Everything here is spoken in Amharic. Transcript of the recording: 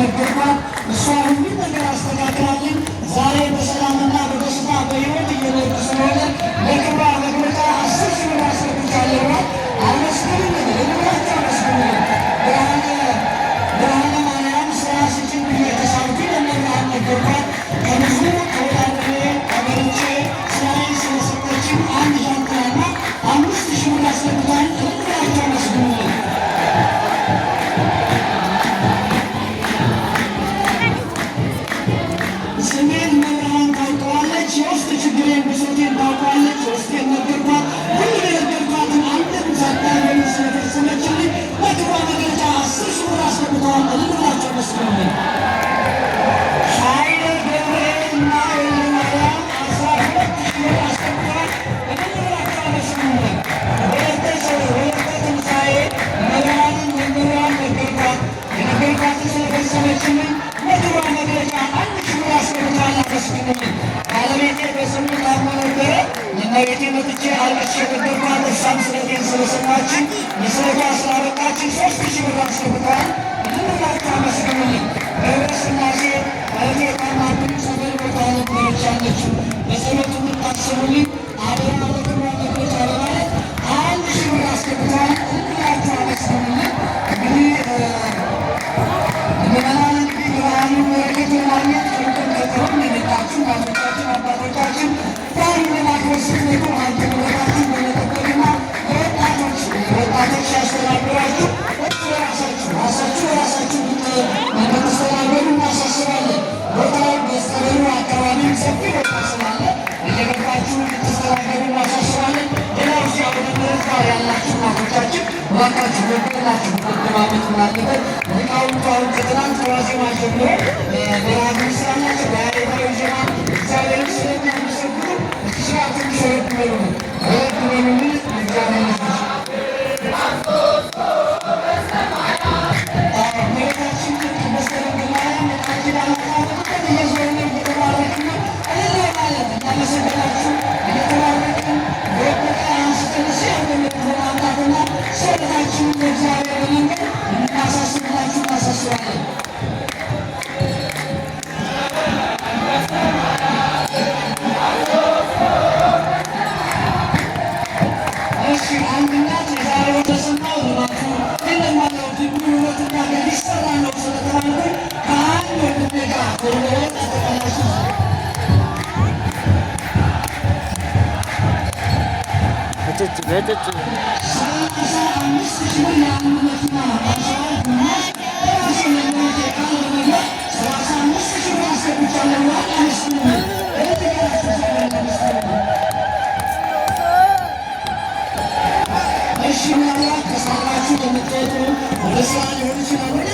እየነገርኳት እሷ ሁሉም ነገር አስተካክላለን ዛሬ በሰላምና በደስታ በሕይወት እየኖርኩ ስለሆነ ለክብሯ መግለጫ 10 ሺህ ብር አስገብቻለሁ። አመስግኑልኝ፣ ልንብላቸው አመስግኑልኝ። ብርሃነ ማርያም ስራ ስጭን ብዬ ተሳልኩኝ። ለመብርሃን ነገርኳት። ከብዙ ተወዳድሬ ተመርጬ ስራዬን ስለሰጠችኝ 1 ዣንጥላና 5 ሺህ ብር አስገብታኝ። ልንብላቸው አመስግኑልኝ። ስሜን መብርሃን ታውቀዋለች። የውስጥ ችግሬን ብሶቴን ታውቀዋለች። ውስጤን ነገርኳት። ሁሉ የነገርኳትን አንድም ሳታገኝ ስለፈጸመችልኝ ለክብሯ መግለጫ 10 ሺህ ብር አስገብተዋል። ልንብላቸው አመስግኑልኝ። ኃይለ ገብርኤልና ወልደ ማርያም 12 ሺህ ብር አስገብተዋል። ልንብላቸው አመስግኑልኝ። ወለተ ትንሣኤ መብርሃንን መምህሯን ነገርኳት። የነገርኳትን ስለፈጸመችልኝ ለክብሯ መግለጫ 1 ሺህ ብር አስገብተዋል። አመስግኑልኝ። ባለቤቴ በስሙ ታሞ ነበረ። እመቤቴ መጥቼ አልቅሼ ነገርኳት። እሷም ስለቴን ስለሰማችኝ የስለቷ ስላበቃችኝ 3 ሺህ ብር አስገብተዋል። ልንብላቸው አመስግኑልኝ። ገብረ ሥላሴ እህቴ ታማብኝ ጸበል ቦታ ነበረች ያለችው። በጸሎት እንድታስቡልኝ አደራ ለክብሯ መግለጫ በማለት 1 ሺህ ብር አስገብተዋል። ልንብላቸው አመስግኑልኝ። እንግዲህ ምዕመናን እንግዲህ ብርሃኑን በረከቱን ማግኘት ከሩቅም ከቅርብም የመጣችሁ እናቶቻችን አባቶቻችን በዓሉን ለማክበር ስትመጡ ሀብተ ንብረታችሁን በመጠበቅና ወጣቶች ያስተናግሯችሁ ራሳችሁ በራሳችሁ እንድትስተናገዱ እናሳስባለን። ቦታው በጸበሉ አካባቢም ሰፊ ቦታ ስላለ እየገባችሁ እንድትስተናገዱ እናሳስባለን። ሌላው እዚያ ወደ ምሕረት ጋር ያላችሁ እናቶቻችን እባካችሁ በግላችሁ መገባበት ምናለበት ሊቃውንቱ አሁን ከትናንት ከዋዜማ ጀምሮ በራሱ ስራናቸው በያሬዳዊ ዜማ እግዚአብሔርን ስለሚያመሰግኑ ስርዓቱ ሸረድ በሉ ነው ረድ በሉልን እግዚአብሔር ልጆች መሬታችን ቅድስት ድንግል ማርያም የቃል ኪዳን መቃብር እየዞርን እየተባረክን እንኖራለን። እናመሰግናችሁ እየተባረክን በወደቀ አንስተን ሲያገኘን በማምጣትና ሰውነታችንን ለእግዚአብሔር በመንገድ እናሳስብላችሁ እናሳስባለን። እሺ አንድ እናት የዛሬ ወደሰማው ልማቱ እንደማለው ድብሩ ውበትና ሊሰራ ነው ስለተባልኩኝ ከአንድ ወንድሜ ጋር ወደወጥ ተቀላሹ 35 ሺህ ብር የአንድ መኪና ማንሻዎች ግማሽ ራሴ ነገሮች የቃል ለመግለጥ 35 ሺህ ብር አስገብቻለሁ። አመስግኑልኝ። እህትገራችሁ እግዚአብሔር አመስግኑልኝ። እሺ ምናልባት ከስራችሁ የምትወጡ ወደ ስራ ሊሆን ይችላል።